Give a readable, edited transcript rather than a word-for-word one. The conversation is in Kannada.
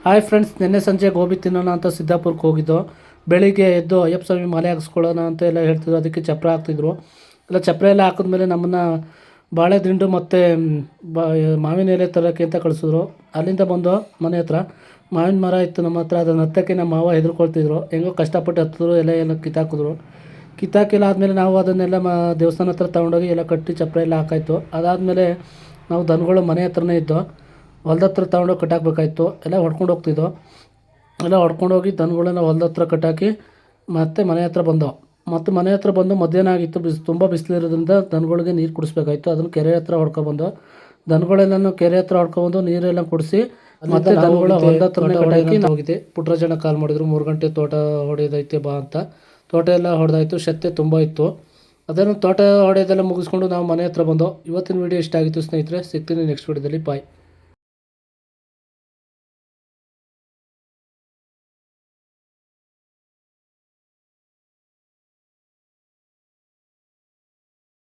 ಹಾಯ್ ಫ್ರೆಂಡ್ಸ್, ನಿನ್ನೆ ಸಂಜೆ ಗೋಬಿ ತಿನ್ನೋಣ ಅಂತ ಸಿದ್ದಾಪುರಕ್ಕೆ ಹೋಗಿದ್ದು. ಬೆಳಿಗ್ಗೆ ಎದ್ದು ಅಯ್ಯಪ್ಪ ಸ್ವಾಮಿ ಮಾಲೆ ಹಾಕಿಸ್ಕೊಳ್ಳೋಣ ಅಂತ ಎಲ್ಲ ಹೇಳ್ತಿದ್ರು. ಅದಕ್ಕೆ ಚಪ್ಪರ ಹಾಕ್ತಿದ್ರು. ಎಲ್ಲ ಚಪ್ಪರ ಎಲ್ಲ ಹಾಕಿದ್ಮೇಲೆ ನಮ್ಮನ್ನು ಬಾಳೆ ದಿಂಡು ಮತ್ತು ಮಾವಿನ ಎಲೆ ತರೋಕ್ಕೆ ಅಂತ ಕಳಿಸಿದ್ರು. ಅಲ್ಲಿಂದ ಬಂದು ಮನೆ ಹತ್ರ ಮಾವಿನ ಮರ ಇತ್ತು ನಮ್ಮ ಹತ್ರ. ಅದನ್ನು ಹತ್ತಕ್ಕೆ ನಮ್ಮ ಮಾವ ಹೆದರ್ಕೊಳ್ತಿದ್ರು. ಹೆಂಗೋ ಕಷ್ಟಪಟ್ಟು ಹತ್ತಿದ್ರು, ಎಲ್ಲ ಕಿತ್ತಾಕಿದ್ರು. ಕಿತ್ತಾಕಿಲ್ಲ ಆದಮೇಲೆ ನಾವು ಅದನ್ನೆಲ್ಲ ದೇವಸ್ಥಾನ ಹತ್ರ ತೊಗೊಂಡೋಗಿ ಎಲ್ಲ ಕಟ್ಟಿ ಚಪ್ಪರ ಎಲ್ಲ ಹಾಕಾಯಿತು. ಅದಾದಮೇಲೆ ನಾವು ದನಗಳು ಮನೆ ಹತ್ರನೇ ಇದ್ದು ಹೊಲ್ದ ಹತ್ರ ತೊಗೊಂಡೋಗಿ ಕಟ್ಟಾಕಬೇಕಾಯ್ತು. ಎಲ್ಲ ಹೊಡ್ಕೊಂಡು ಹೋಗ್ತಿದ್ದೋ. ಎಲ್ಲ ಹೊಡ್ಕೊಂಡೋಗಿ ದನಗಳೆಲ್ಲ ಹೊಲ್ದ ಹತ್ರ ಕಟ್ಟಾಕಿ ಮತ್ತೆ ಮನೆ ಹತ್ರ ಬಂದೋ. ಮತ್ತು ಮನೆ ಹತ್ರ ಬಂದು ಮಧ್ಯಾಹ್ನ ಆಗಿತ್ತು. ತುಂಬ ಬಿಸಿಲಿರೋದ್ರಿಂದ ದನಗಳಿಗೆ ನೀರು ಕುಡಿಸ್ಬೇಕಾಯ್ತು. ಅದನ್ನು ಕೆರೆ ಹತ್ರ ಹೊಡ್ಕೊಬಂದು ದನಗಳೆಲ್ಲನೂ ಕೆರೆ ಹತ್ರ ಹೊಡ್ಕೊಬಂದು ನೀರೆಲ್ಲ ಕುಡಿಸಿ ಮತ್ತೆ ದನಗಳ ಹೊಲ್ದ ಹತ್ರನೇ ಕಟ್ಟಾಕಿ ಹೋಗಿದೆ. ಪುಟ್ರಾಜನ ಕಾಲ್ ಮಾಡಿದ್ರು, 3 ಗಂಟೆ ತೋಟ ಹೊಡೆಯೋದೈತೆ ಬಾ ಅಂತ. ತೋಟ ಎಲ್ಲ ಹೊಡೆದಾಯ್ತು. ಶತ್ತೆ ತುಂಬ ಇತ್ತು. ಅದನ್ನು ತೋಟ ಹೊಡೆಯೋದೆಲ್ಲ ಮುಗಿಸ್ಕೊಂಡು ನಾವು ಮನೆ ಹತ್ರ ಬಂದೋ. ಇವತ್ತಿನ ವೀಡಿಯೋ ಇಷ್ಟ ಆಗಿತ್ತು ಸ್ನೇಹಿತರೆ. ಸಿಗ್ತೀನಿ ನೆಕ್ಸ್ಟ್ ವೀಡಿಯೋದಲ್ಲಿ. ಬಾಯ್.